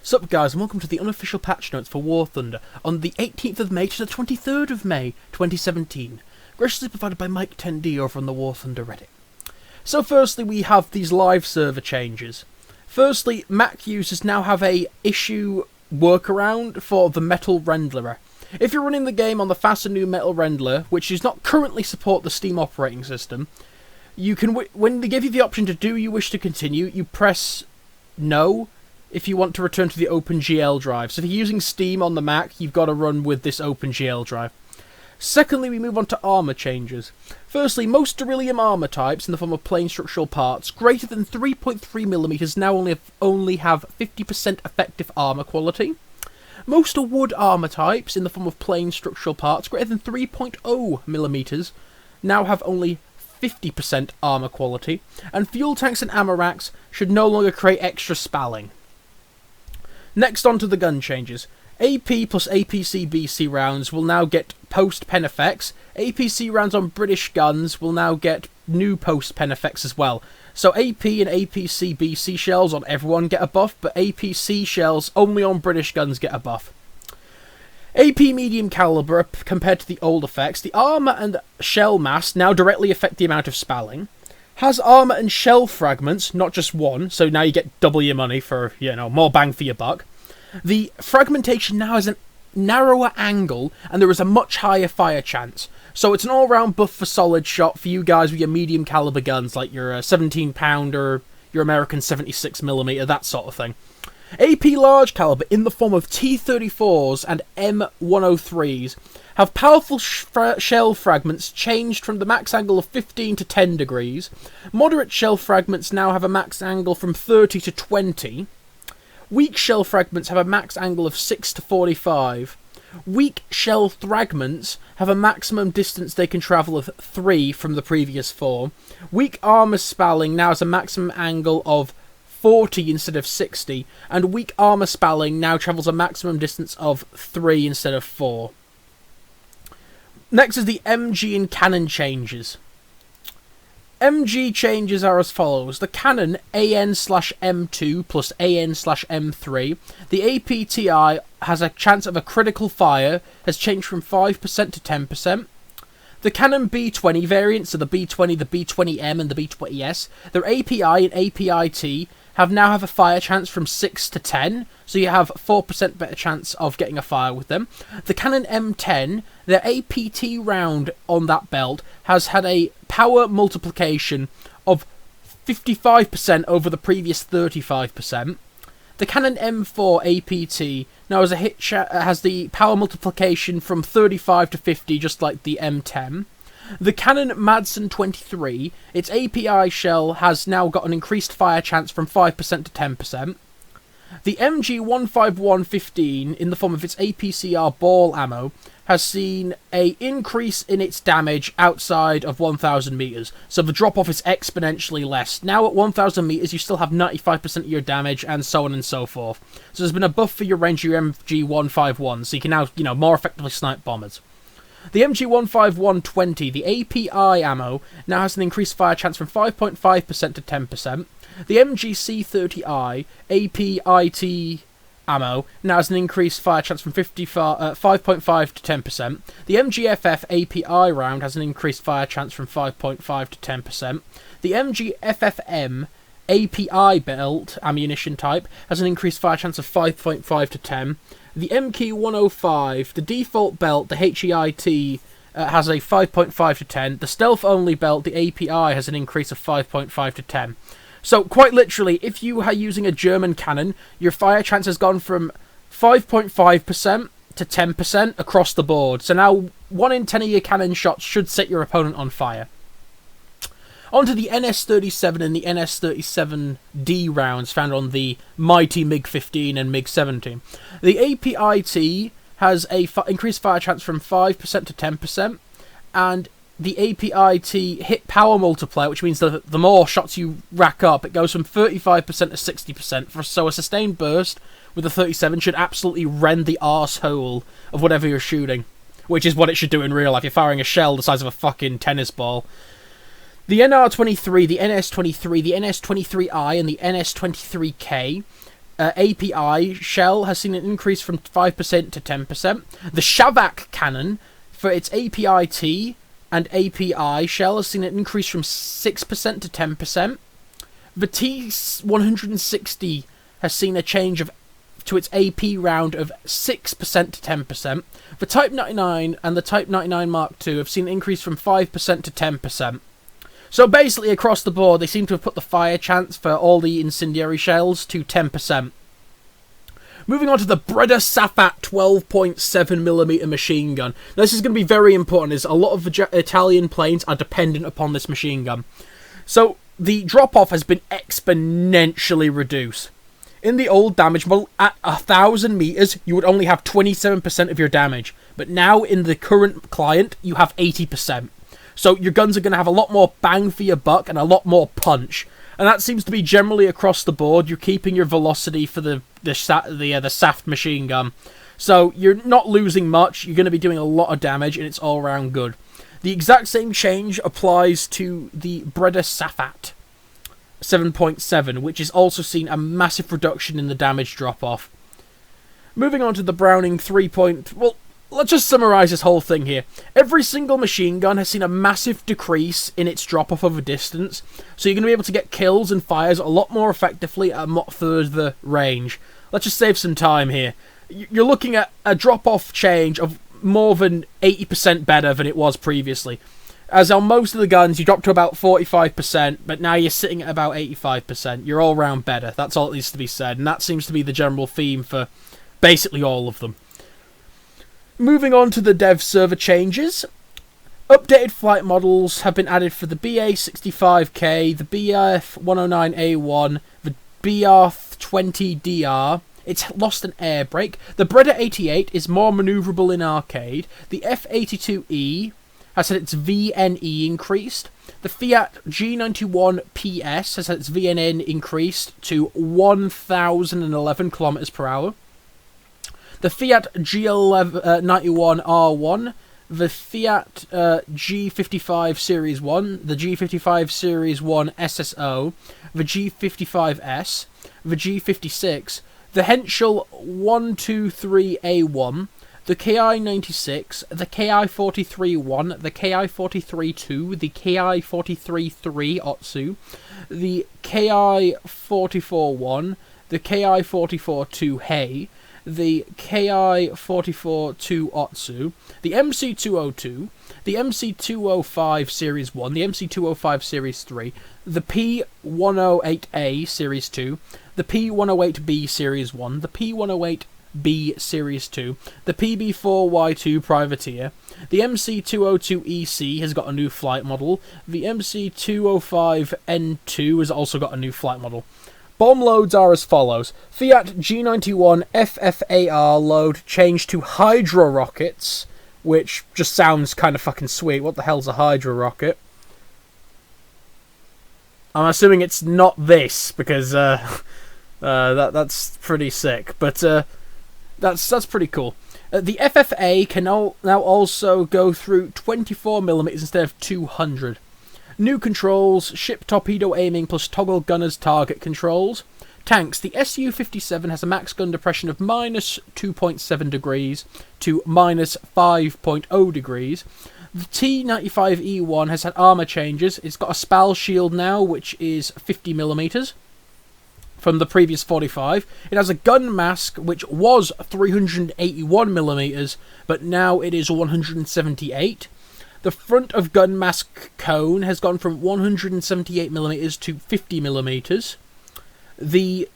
Sup guys, and welcome to the unofficial patch notes for War Thunder on the 18th of May to the 23rd of May 2017, graciously provided by Mike 10D over on the War Thunder Reddit. So firstly, we have these live server changes. Firstly, Mac users now have a issue workaround for the Metal Renderer. If you're running the game on the faster new Metal Renderer, which does not currently support the Steam operating system, you can, when they give you the option to do you wish to continue, you press no if you want to return to the OpenGL drive. So if you're using Steam on the Mac, you've got to run with this OpenGL drive. Secondly, we move on to armour changes. Firstly, most beryllium armour types in the form of plain structural parts greater than 3.3mm now only have 50% effective armour quality. Most wood armour types in the form of plain structural parts greater than 3.0mm now have only 50% armour quality, and fuel tanks and ammo racks should no longer create extra spalling. Next on to the gun changes. AP plus APC BC rounds will now get post-pen effects. APC rounds on British guns will now get new post-pen effects as well. So AP and APC BC shells on everyone get a buff, but APC shells only on British guns get a buff. AP medium caliber compared to the old effects. The armour and shell mass now directly affect the amount of spalling. Has armour and shell fragments, not just one, so now you get double your money for, more bang for your buck. The fragmentation now has a narrower angle, and there is a much higher fire chance. So it's an all-round buff for solid shot for you guys with your medium caliber guns, like your 17-pounder, your American 76mm, that sort of thing. AP large caliber in the form of T-34s and M103s have powerful shell fragments changed from the max angle of 15 to 10 degrees. Moderate shell fragments now have a max angle from 30 to 20. Weak shell fragments have a max angle of 6 to 45. Weak shell fragments have a maximum distance they can travel of 3 from the previous 4. Weak armour spalling now has a maximum angle of 40 instead of 60, and weak armour spalling now travels a maximum distance of 3 instead of 4. Next is the MG and cannon changes. MG changes are as follows. The cannon AN/M2 plus AN/M3. The APTI has a chance of a critical fire, has changed from 5% to 10%. The cannon B20 variants, so the B20, the B20M and the B20S, their API and APIT have a fire chance from 6 to 10, so you have 4% better chance of getting a fire with them. The Canon M10, their APT round on that belt has had a power multiplication of 55% over the previous 35%. The Canon M4 APT now has the power multiplication from 35 to 50, just like the M10. The Canon Madsen 23, its API shell has now got an increased fire chance from 5% to 10%. The MG 15115, in the form of its APCR ball ammo, has seen an increase in its damage outside of 1,000 meters, so the drop-off is exponentially less. Now at 1,000 meters, you still have 95% of your damage, and so on and so forth. So there's been a buff for your range of your MG 151, so you can now, more effectively snipe bombers. The MG 15120, the API ammo, now has an increased fire chance from 5.5% to 10%. The MG C30I APIT ammo now has an increased fire chance from 5.5 to 10%. The MGFF API round has an increased fire chance from 5.5 to 10%. The MGFFM API belt ammunition type has an increased fire chance of 5.5 to 10. The MK105, the default belt, the HEIT, has a 5.5 to 10. The stealth-only belt, the API, has an increase of 5.5 to 10. So, quite literally, if you are using a German cannon, your fire chance has gone from 5.5% to 10% across the board. So now, 1 in 10 of your cannon shots should set your opponent on fire. Onto the NS-37 and the NS-37D rounds found on the mighty MiG-15 and MiG-17. The APIT has a increased fire chance from 5% to 10%, and the APIT hit power multiplier, which means that the more shots you rack up, it goes from 35% to 60%. So a sustained burst with the 37 should absolutely rend the arsehole of whatever you're shooting, which is what it should do in real life. You're firing a shell the size of a fucking tennis ball. The NR-23, the NS-23, the NS-23I, and the NS-23K API shell has seen an increase from 5% to 10%. The Shavak cannon, for its API-T and API shell, has seen an increase from 6% to 10%. The T-160 has seen a change to its AP round of 6% to 10%. The Type 99 and the Type 99 Mark II have seen an increase from 5% to 10%. So basically, across the board, they seem to have put the fire chance for all the incendiary shells to 10%. Moving on to the Breda Safat 12.7mm machine gun. Now, this is going to be very important, as a lot of Italian planes are dependent upon this machine gun. So, the drop-off has been exponentially reduced. In the old damage model, at 1,000 meters, you would only have 27% of your damage. But now, in the current client, you have 80%. So your guns are going to have a lot more bang for your buck and a lot more punch. And that seems to be generally across the board. You're keeping your velocity for the SAFT machine gun. So you're not losing much. You're going to be doing a lot of damage, and it's all around good. The exact same change applies to the Breda Safat 7.7, which has also seen a massive reduction in the damage drop-off. Moving on to the Browning 3. Well, let's just summarise this whole thing here. Every single machine gun has seen a massive decrease in its drop-off over distance, so you're going to be able to get kills and fires a lot more effectively at a lot further range. Let's just save some time here. You're looking at a drop-off change of more than 80% better than it was previously. As on most of the guns, you drop to about 45%, but now you're sitting at about 85%. You're all round better. That's all that needs to be said, and that seems to be the general theme for basically all of them. Moving on to the dev server changes. Updated flight models have been added for the BA-65K, the BF-109A1, the BR-20DR. It's lost an air brake. The Breda 88 is more manoeuvrable in arcade. The F-82E has had its VNE increased. The Fiat G91 PS has had its VNN increased to 1,011 kilometers per hour. The Fiat G91R1, the Fiat G55 Series 1, the G55 Series 1 SSO, the G55S, the G56, the Henschel 123A1, the KI-96, the KI-43-1, the KI-43-2, the KI-43-3 Otsu, the KI-44-1, the KI-44-2 Hey, the KI-44-2 Otsu, the MC-202, the MC-205 Series 1, the MC-205 Series 3, the P-108A Series 2, the P-108B Series 1, the P-108B Series 2, the PB-4Y2 Privateer, the MC-202EC has got a new flight model, the MC-205N2 has also got a new flight model. Bomb loads are as follows. Fiat G91 FFAR load changed to Hydra rockets, which just sounds kind of fucking sweet. What the hell's a Hydra rocket? I'm assuming it's not this, because that's pretty sick. But that's pretty cool. The FFA can now also go through 24mm instead of 200. New controls, ship torpedo aiming plus toggle gunner's target controls. Tanks, the Su-57 has a max gun depression of minus 2.7 degrees to minus 5.0 degrees. The T-95E1 has had armour changes. It's got a SPAL shield now, which is 50mm from the previous 45. It has a gun mask, which was 381mm, but now it is 178. The front of gun mask cone has gone from 178mm to 50mm. The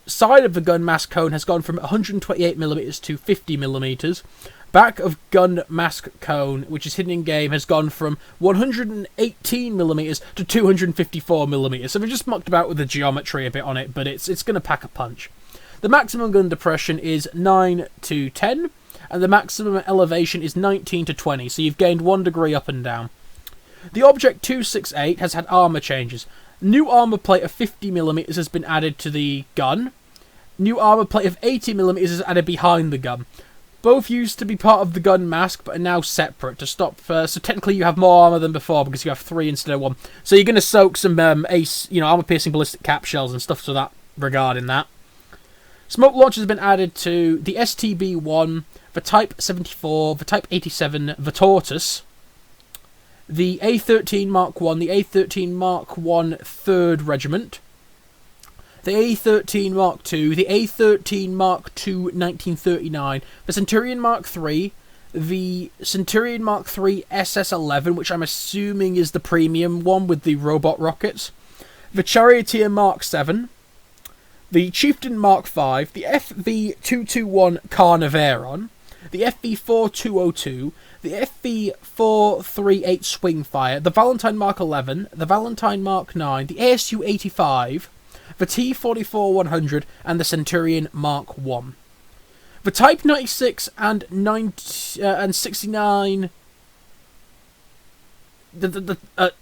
side of the gun mask cone has gone from 128mm to 50mm. Back of gun mask cone, which is hidden in game, has gone from 118mm to 254mm. So we've just mucked about with the geometry a bit on it, but it's going to pack a punch. The maximum gun depression is 9 to 10. And the maximum elevation is 19 to 20, so you've gained 1 degree up and down. The Object 268 has had armour changes. New armour plate of 50mm has been added to the gun. New armour plate of 80mm is added behind the gun. Both used to be part of the gun mask, but are now separate to stop. So technically you have more armour than before, because you have 3 instead of 1. So you're going to soak some armour-piercing ballistic cap shells and stuff to that regarding that. Smoke launchers have been added to the STB-1, the Type 74, the Type 87, the Tortoise, the A-13 Mark 1, the A-13 Mark 1 3rd Regiment, the A-13 Mark 2, the A-13 Mark 2 1939, the Centurion Mark 3, the Centurion Mark 3 SS-11, which I'm assuming is the premium one with the robot rockets, the Charioteer Mark 7, the Chieftain Mark 5, the FV-221 Carnivèron, the FV-4202, the FV-438 Swingfire, the Valentine Mark 11, the Valentine Mark 9, the ASU-85, the T-44-100, and the Centurion Mark 1. The Type 96 and 69...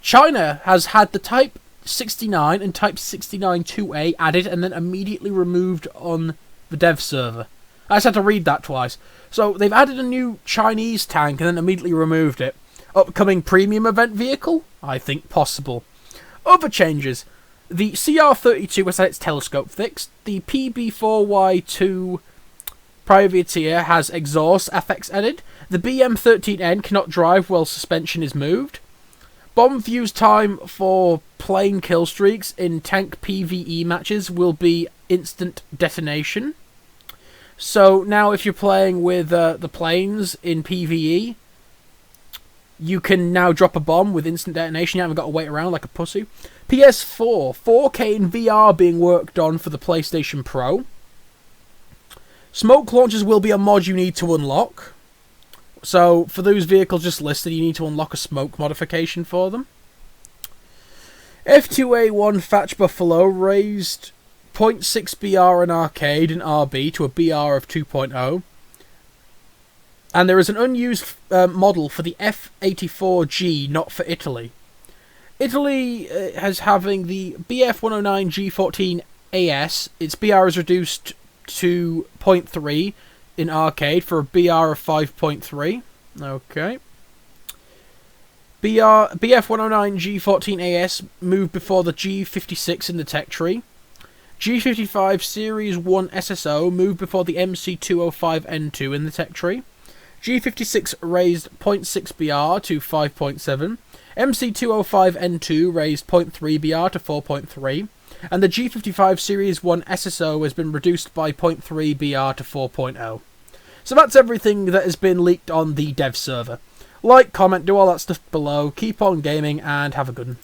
China has had the Type 69 and Type 69-2A added and then immediately removed on the dev server. I just had to read that twice. So they've added a new Chinese tank and then immediately removed it. Upcoming premium event vehicle? I think possible. Other changes. The CR-32 has had its telescope fixed. The PB-4Y2 Privateer has exhaust FX added. The BM-13N cannot drive while suspension is moved. Bomb fuse time for plane kill streaks in tank PvE matches will be instant detonation. So now if you're playing with the planes in PvE, you can now drop a bomb with instant detonation. You haven't got to wait around like a pussy. PS4, 4K in VR being worked on for the PlayStation Pro. Smoke launchers will be a mod you need to unlock. So, for those vehicles just listed, you need to unlock a smoke modification for them. F2A1 Thatch Buffalo raised 0.6 BR in arcade and RB to a BR of 2.0. And there is an unused model for the F84G, not for Italy. Italy is having the BF109 G14 AS. Its BR is reduced to 0.3 in arcade for a BR of 5.3. Okay. BF109 G14 AS moved before the G56 in the tech tree. G55 Series 1 SSO moved before the MC205N2 in the tech tree. G56 raised 0.6 BR to 5.7. MC205N2 raised 0.3 BR to 4.3. And the G55 Series 1 SSO has been reduced by 0.3 BR to 4.0. So that's everything that has been leaked on the dev server. Like, comment, do all that stuff below, keep on gaming, and have a good one.